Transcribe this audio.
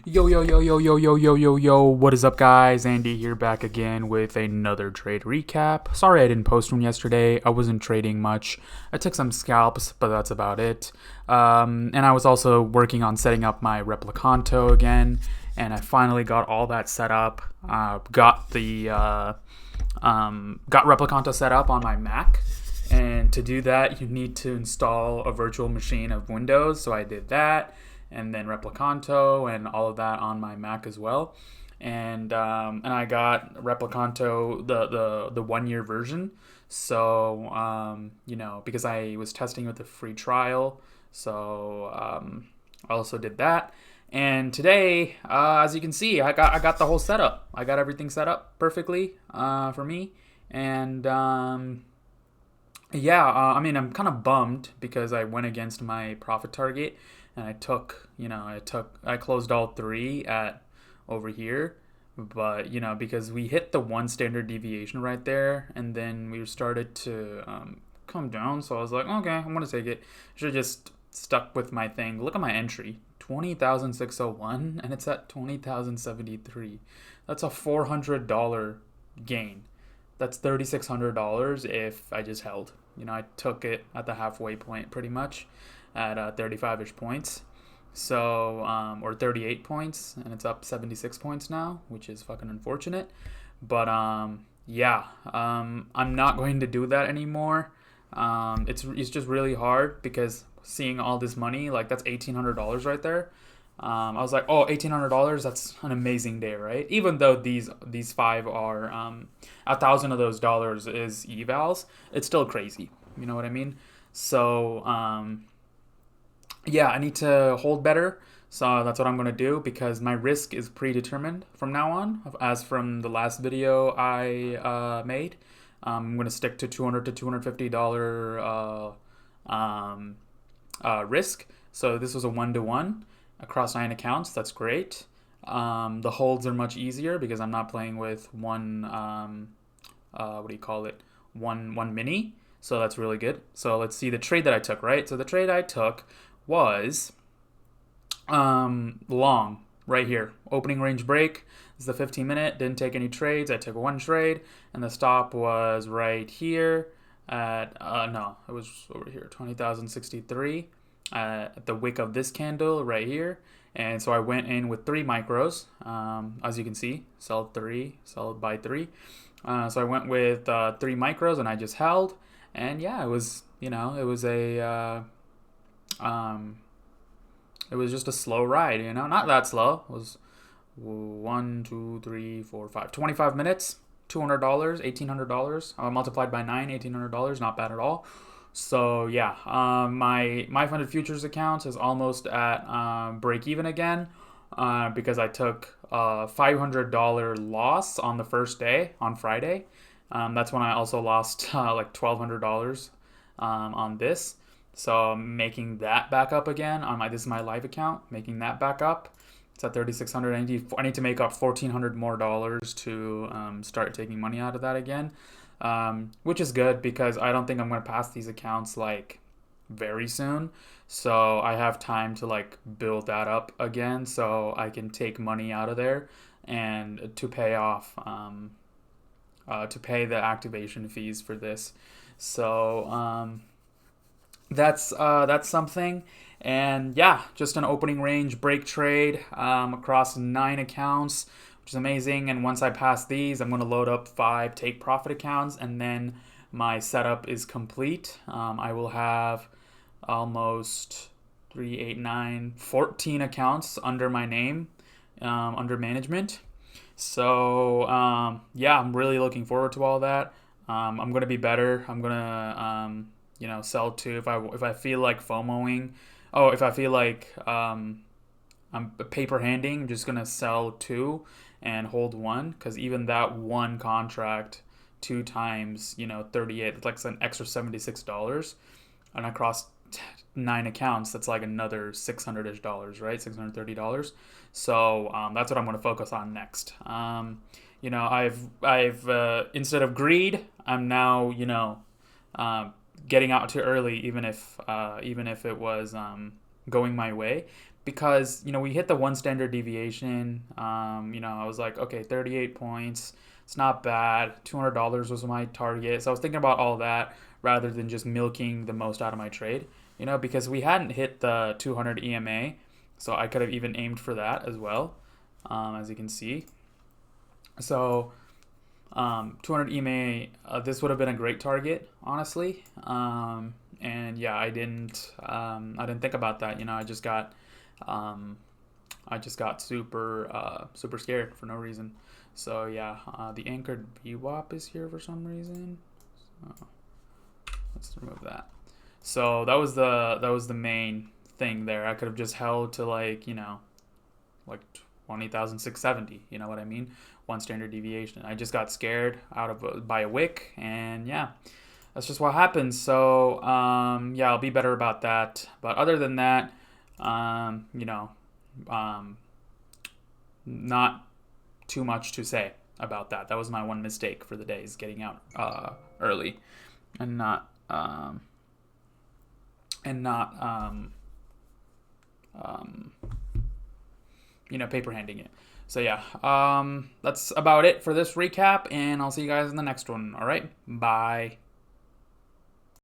Yo, yo, yo, yo, yo, yo, yo, yo, yo, what is up, guys? Andy here, back again with another trade recap. Sorry I didn't post one yesterday. I wasn't trading much. I took some scalps, but that's about it. And I was also working on setting up my Replicanto again, and I finally got all that set up. Got Replicanto set up on my Mac. And to do that, you need to install a virtual machine of Windows. So I did that, and then Replicanto and all of that on my Mac as well. And I got Replicanto the 1 year version. So because I was testing with a free trial, so I also did that. And today, as you can see, I got the whole setup. I got everything set up perfectly for me, and yeah, I'm kind of bummed because I went against my profit target, and I closed all three at over here, but because we hit the one standard deviation right there, and then we started to come down, so I was like, okay, I'm gonna take it. Should have just stuck with my thing. Look at my entry, 20,601, and it's at 20,073. That's a $400 gain. That's $3,600 if I just held. I took it at the halfway point pretty much at 35-ish points. So, or 38 points, and it's up 76 points now, which is fucking unfortunate. But, yeah, I'm not going to do that anymore. It's just really hard because seeing all this money, like that's $1,800 right there. I was like, oh, $1,800, that's an amazing day, right? Even though these five are 1,000 of those dollars is evals, it's still crazy. You know what I mean? So yeah, I need to hold better. So that's what I'm gonna do because my risk is predetermined from now on. As from the last video I made, I'm gonna stick to $200 to $250 risk. So this was a 1-to-1 across 9 accounts. That's great. The holds are much easier because I'm not playing with one. What do you call it? One mini. So that's really good. So let's see the trade that I took. Right. So the trade I took was long right here. Opening range break. This is the 15-minute. Didn't take any trades. I took one trade, and the stop was right here. No, it was over here. 20,063. At the wick of this candle right here. And so I went in with 3 micros, as you can see, sell 3, sell by 3. So I went with 3 micros, and I just held. And yeah, it was it was just a slow ride, not that slow. It was 1, 2, 3, 4, 5, 25 minutes, $200, $1,800, multiplied by 9, $1,800, not bad at all. So yeah, my funded futures account is almost at break even again, because I took a $500 loss on the first day on Friday. That's when I also lost like $1,200 on this. So I'm making that back up again on this is my live account, making that back up. It's at 3,600. I need to make up $1,400 more to start taking money out of that again. Which is good because I don't think I'm going to pass these accounts like very soon. So I have time to like build that up again so I can take money out of there and to pay off, to pay the activation fees for this. So that's something. And yeah, just an opening range break trade across 9 accounts, which is amazing. And once I pass these, I'm going to load up 5 take profit accounts, and then my setup is complete. I will have almost 3, 8, 9, 14 accounts under my name, under management. So yeah, I'm really looking forward to all that. I'm going to be better. I'm going to sell 2 if I feel like FOMOing. Oh, if I feel like I'm paper handing, I'm just gonna sell 2 and hold 1, because even that one contract 2 times 38, it's like an extra $76, and across 9 accounts, that's like another $600-ish dollars, right? $630. So that's what I'm gonna focus on next. I've instead of greed, I'm now getting out too early, even if it was going my way, because, we hit the one standard deviation. I was like, okay, 38 points. It's not bad. $200 was my target. So I was thinking about all that rather than just milking the most out of my trade, because we hadn't hit the 200 EMA. So I could have even aimed for that as well, as you can see. So 200 EMA, this would have been a great target, honestly. And yeah, I didn't think about that. I just got super scared for no reason. So yeah, the anchored VWAP is here for some reason. So let's remove that. So that was the main thing there. I could have just held to like 20,670. You know what I mean? One standard deviation. I just got scared by a wick, and yeah, that's just what happens. So yeah, I'll be better about that. But other than that, not too much to say about that. That was my one mistake for the day, is getting out early and not paper handing it. So yeah, that's about it for this recap, and I'll see you guys in the next one. All right, bye.